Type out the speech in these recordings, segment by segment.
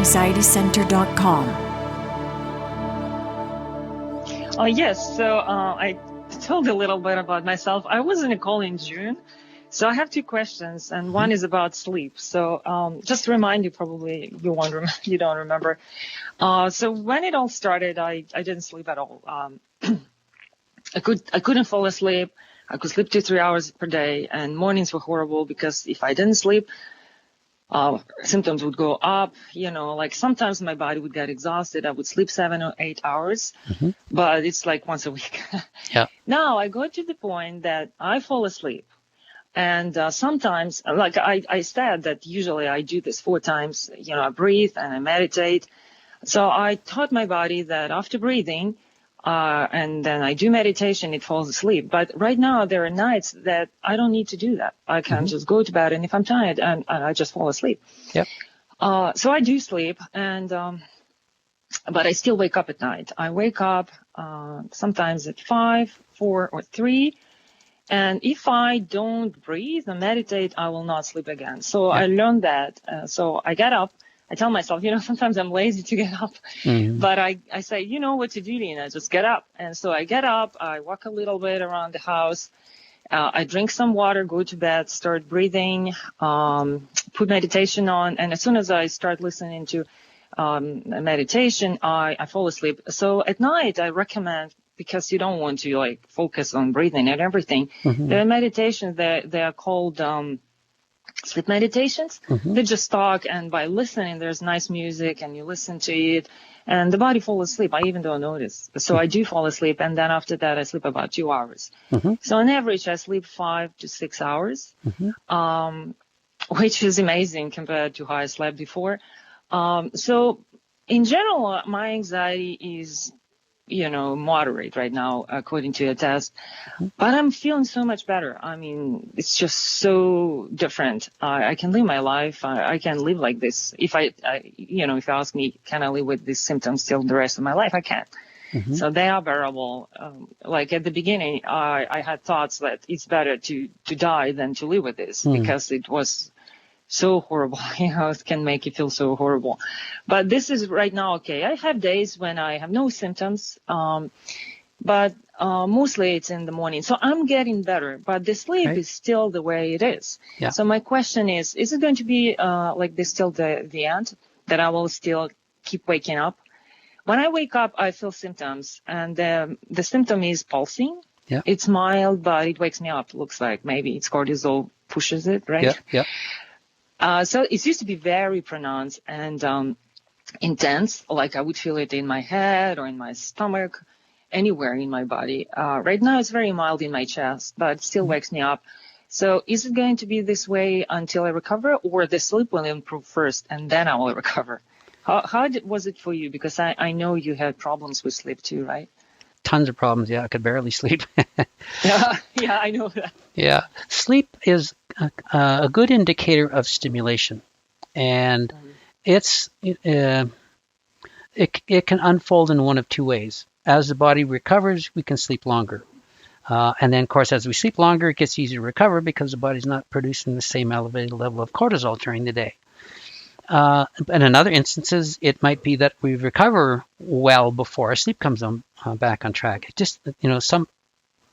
SkyPeAnxietyCenter.com. Yes, so I told a little bit about myself. I was in a call in June, so I have two questions, and one is about sleep. So just to remind you, probably you don't remember. So when it all started, I didn't sleep at all. I couldn't fall asleep. I could sleep 2-3 hours per day, and mornings were horrible because if I didn't sleep, symptoms would go up. Like sometimes my body would get exhausted. I would sleep 7 or 8 hours, but it's like once a week. Yeah. Now I go to the point that I fall asleep. And sometimes, like I said, that usually I do this 4 times. I breathe and I meditate. So I taught my body that after breathing, and then I do meditation, it falls asleep. But right now there are nights that I don't need to do that. I can just go to bed, and if I'm tired, and I just fall asleep. Yep. So I do sleep, and but I still wake up at night. I wake up sometimes at 5, 4, or 3. And if I don't breathe and meditate, I will not sleep again. So I learned that. So I get up. I tell myself, sometimes I'm lazy to get up, but I say, you know what to do, Lena, just get up. And so I get up, I walk a little bit around the house, I drink some water, go to bed, start breathing, put meditation on. And as soon as I start listening to meditation, I fall asleep. So at night, I recommend, because you don't want to focus on breathing and everything, there are meditations that they are called sleep meditations. They just talk, and by listening, there's nice music, and you listen to it, and the body falls asleep. I even don't notice. So I do fall asleep, and then after that, I sleep about 2 hours. So on average, I sleep 5 to 6 hours, which is amazing compared to how I slept before. So in general, my anxiety is moderate right now, according to a test, but I'm feeling so much better. I mean, it's just so different. I can live my life. I can live like this. If if you ask me, can I live with these symptoms till the rest of my life? I can. So they are bearable. Like at the beginning, I had thoughts that it's better to die than to live with this, because it was so horrible. It can make you feel so horrible. But this is right now okay. I have days when I have no symptoms, but mostly it's in the morning. So I'm getting better, but the sleep is still the way it is. Yeah. So my question is it going to be like this till the end, that I will still keep waking up? When I wake up, I feel symptoms, and the symptom is pulsing. Yeah. It's mild, but it wakes me up. Looks like maybe it's cortisol pushes it, right? Yeah. So it used to be very pronounced and intense, like I would feel it in my head or in my stomach, anywhere in my body. Right now it's very mild in my chest, but it still wakes me up. So is it going to be this way until I recover, or the sleep will improve first and then I will recover? How was it for you? Because I know you had problems with sleep too, right? Tons of problems. Yeah, I could barely sleep. Yeah, I know that. Yeah. Sleep is a good indicator of stimulation. And it can unfold in one of two ways. As the body recovers, we can sleep longer. And then, of course, as we sleep longer, it gets easier to recover because the body's not producing the same elevated level of cortisol during the day. In other instances, it might be that we recover well before our sleep comes back on track. It just,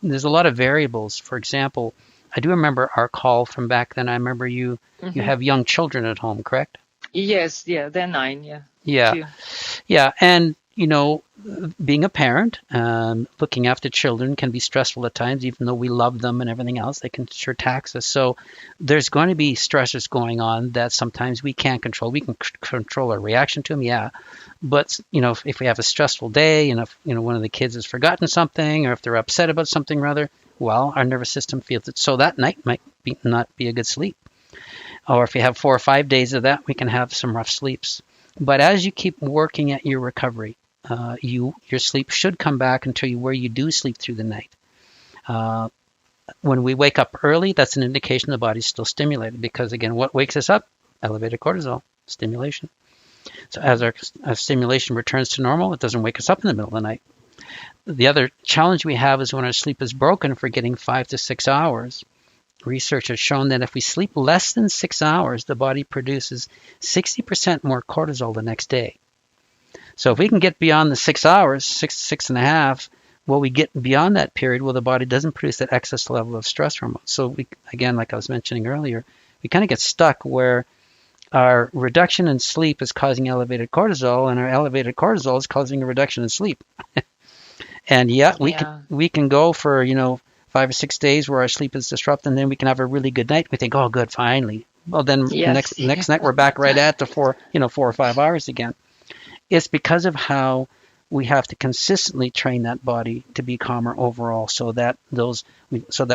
there's a lot of variables. For example, I do remember our call from back then. I remember you have young children at home, correct? Yes, they're 9, yeah. Yeah. 2. Yeah, and being a parent, looking after children can be stressful at times, even though we love them and everything else. They can sure tax us. So there's going to be stressors going on that sometimes we can't control. We can control our reaction to them, yeah. But, if we have a stressful day and if, one of the kids has forgotten something or if they're upset about something rather, well, our nervous system feels it. So that night might not be a good sleep. Or if you have 4 or 5 days of that, we can have some rough sleeps. But as you keep working at your recovery, your sleep should come back until where you do sleep through the night. When we wake up early, that's an indication the body's still stimulated, because again, what wakes us up? Elevated cortisol, stimulation. So as our stimulation returns to normal, it doesn't wake us up in the middle of the night. The other challenge we have is when our sleep is broken for getting 5 to 6 hours. research has shown that if we sleep less than 6 hours, the body produces 60% more cortisol the next day. So if we can get beyond the 6 hours, 6.5, well, we get beyond that period, well, the body doesn't produce that excess level of stress hormone. So we, again, like I was mentioning earlier, we kind of get stuck where our reduction in sleep is causing elevated cortisol, and our elevated cortisol is causing a reduction in sleep. And we can go for 5 or 6 days where our sleep is disrupted, and then we can have a really good night. We think, oh, good, finally. Well, then next night we're back right at the 4 or 5 hours again. It's because of how we have to consistently train that body to be calmer overall, so that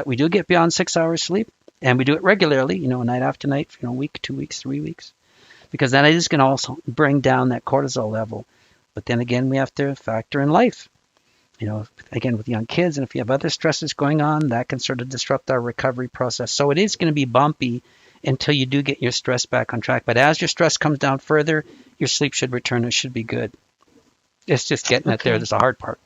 we do get beyond 6 hours sleep, and we do it regularly, night after night, a week, 2 weeks, 3 weeks, because that is going to also bring down that cortisol level. But then again, we have to factor in life. Again, with young kids, and if you have other stresses going on, that can sort of disrupt our recovery process. So it is going to be bumpy until you do get your stress back on track. But as your stress comes down further, your sleep should return. It should be good. It's just getting it there. That's the hard part.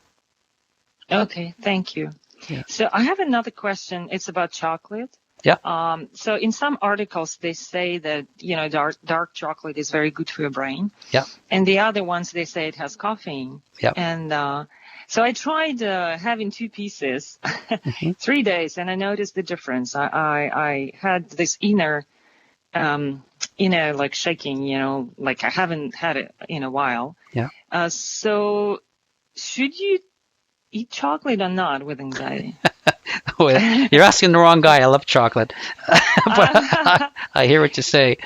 Okay, thank you. Yeah. So I have another question. It's about chocolate. Yeah. So in some articles, they say that, dark chocolate is very good for your brain. Yeah. And the other ones, they say it has caffeine. Yeah. And so I tried having 2 pieces, 3 days, and I noticed the difference. I had this inner like shaking, like I haven't had it in a while. Yeah. So should you eat chocolate or not with anxiety? You're asking the wrong guy. I love chocolate. But I hear what you say.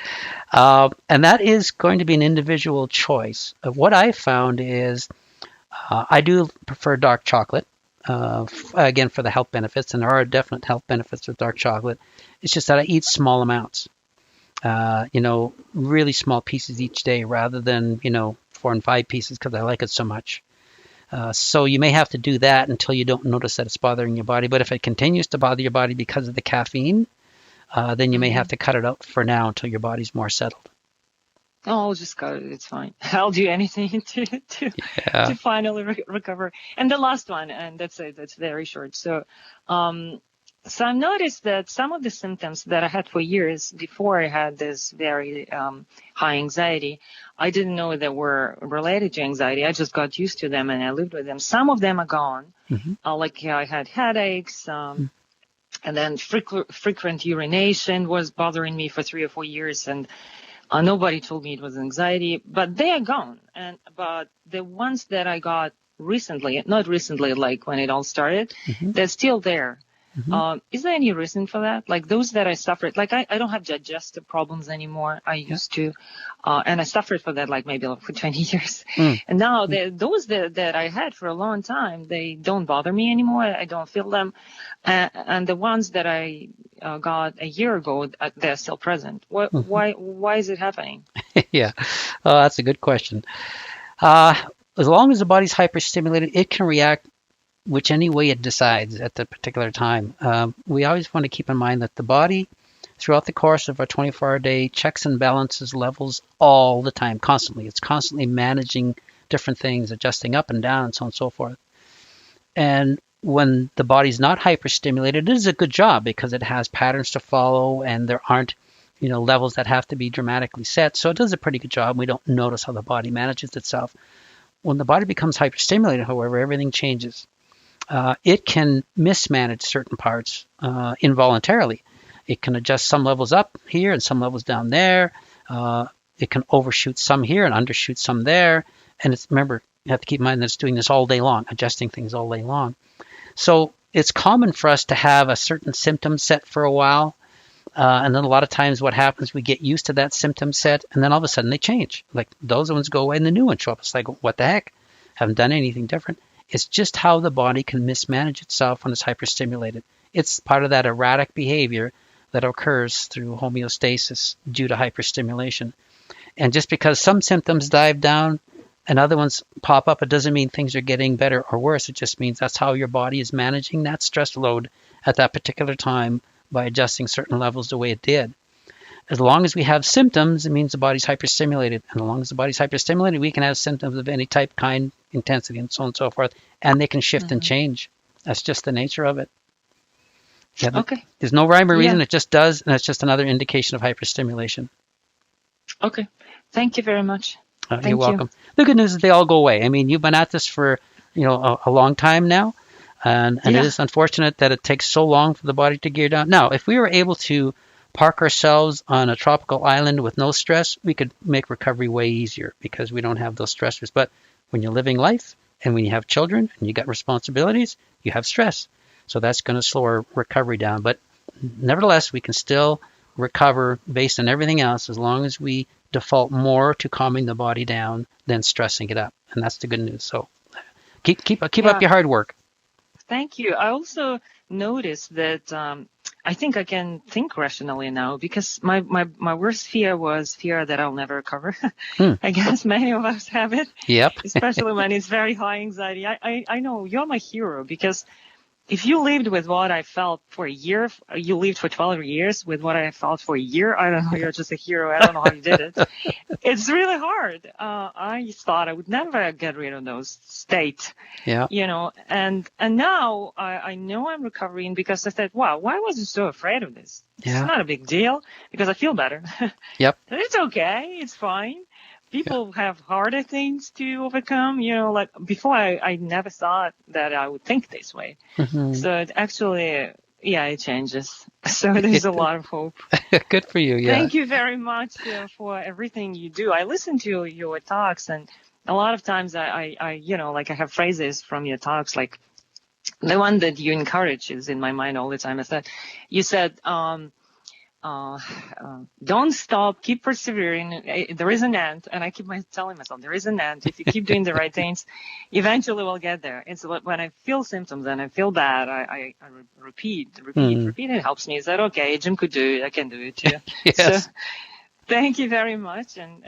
And that is going to be an individual choice. What I found is I do prefer dark chocolate, again, for the health benefits, and there are definite health benefits with dark chocolate. It's just that I eat small amounts, really small pieces each day rather than, 4 and 5 pieces because I like it so much. So you may have to do that until you don't notice that it's bothering your body. But if it continues to bother your body because of the caffeine, then you may have to cut it out for now until your body's more settled. Oh, I'll just cut it. It's fine. I'll do anything to finally recover. And the last one, and that's it. That's very short. So, so I've noticed that some of the symptoms that I had for years before I had this very high anxiety, I didn't know they were related to anxiety. I just got used to them and I lived with them. Some of them are gone. Like I had headaches, and then frequent urination was bothering me for 3 or 4 years, and nobody told me it was anxiety, but they are gone. But the ones that I got recently, not recently, like when it all started, they're still there. Is there any reason for that? Like those that I suffered, like I don't have digestive problems anymore. I used to, and I suffered for that like maybe for 20 years. And now those that I had for a long time, they don't bother me anymore. I don't feel them. And the ones that I got a year ago, they're still present. Why is it happening? Yeah, that's a good question. As long as the body's hyperstimulated, it can react which any way it decides at the particular time. We always want to keep in mind that the body, throughout the course of a 24-hour day, checks and balances levels all the time, constantly. It's constantly managing different things, adjusting up and down, and so on and so forth. And when the body's not hyperstimulated, it is a good job because it has patterns to follow and there aren't, levels that have to be dramatically set. So it does a pretty good job. We don't notice how the body manages itself. When the body becomes hyperstimulated, however, everything changes. It can mismanage certain parts involuntarily. It can adjust some levels up here and some levels down there. It can overshoot some here and undershoot some there. And remember, you have to keep in mind that it's doing this all day long, adjusting things all day long. So it's common for us to have a certain symptom set for a while. And then a lot of times what happens, we get used to that symptom set, and then all of a sudden they change. Like those ones go away and the new ones show up. It's like, what the heck? Haven't done anything different. It's just how the body can mismanage itself when it's hyperstimulated. It's part of that erratic behavior that occurs through homeostasis due to hyperstimulation. And just because some symptoms dive down and other ones pop up, it doesn't mean things are getting better or worse. It just means that's how your body is managing that stress load at that particular time by adjusting certain levels the way it did. As long as we have symptoms, it means the body's hyperstimulated. And as long as the body's hyperstimulated, we can have symptoms of any type, kind, intensity, and so on and so forth. And they can shift and change. That's just the nature of it. Yeah, Okay. there's no rhyme or reason. Yeah. It just does, and it's just another indication of hyperstimulation. Okay. Thank you very much. You're Thank you. welcome. The good news is they all go away. I mean, you've been at this for a long time now, and it Yeah. is unfortunate that it takes so long for the body to gear down. Now, if we were able to park ourselves on a tropical island with no stress, we could make recovery way easier because we don't have those stressors. But when you're living life and when you have children and you got responsibilities, you have stress. So that's going to slow our recovery down. But nevertheless, we can still recover based on everything else as long as we default more to calming the body down than stressing it up. And that's the good news. So keep up your hard work. Thank you. I also noticed that I think I can think rationally now, because my worst fear was fear that I'll never recover. I guess many of us have it. Yep. Especially when it's very high anxiety. I know you're my hero, because if you lived with what I felt for a year, you lived for 12 years with what I felt for a year. I don't know. You're just a hero. I don't know how you did it. It's really hard. I thought I would never get rid of those states. Yeah. And now I know I'm recovering, because I said, wow, why was I so afraid of this? Yeah. It's not a big deal, because I feel better. Yep. It's okay. It's fine. People have harder things to overcome, like before I never thought that I would think this way. Mm-hmm. So it actually, it changes. So there's a lot of hope. Good for you. Yeah. Thank you very much for everything you do. I listen to your talks, and a lot of times I have phrases from your talks, like the one that you encourage is in my mind all the time. You said, don't stop, keep persevering. There is an end, and I keep telling myself there is an end. If you keep doing the right things, eventually we'll get there. It's when I feel symptoms and I feel bad, I repeat. It helps me. Is that okay? Jim could do it. I can do it too. Yes. So, thank you very much, and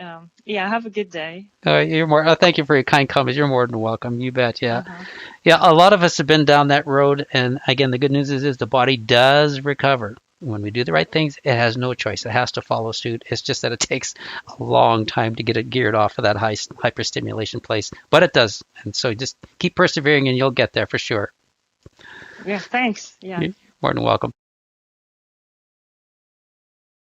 have a good day. You're more. Thank you for your kind comments. You're more than welcome. You bet. Yeah. Uh-huh. Yeah. A lot of us have been down that road, and again, the good news is the body does recover. When we do the right things, it has no choice. It has to follow suit. It's just that it takes a long time to get it geared off of that high hyperstimulation place, but it does. And so just keep persevering, and you'll get there for sure. Yeah. Thanks. Yeah. You're more than welcome.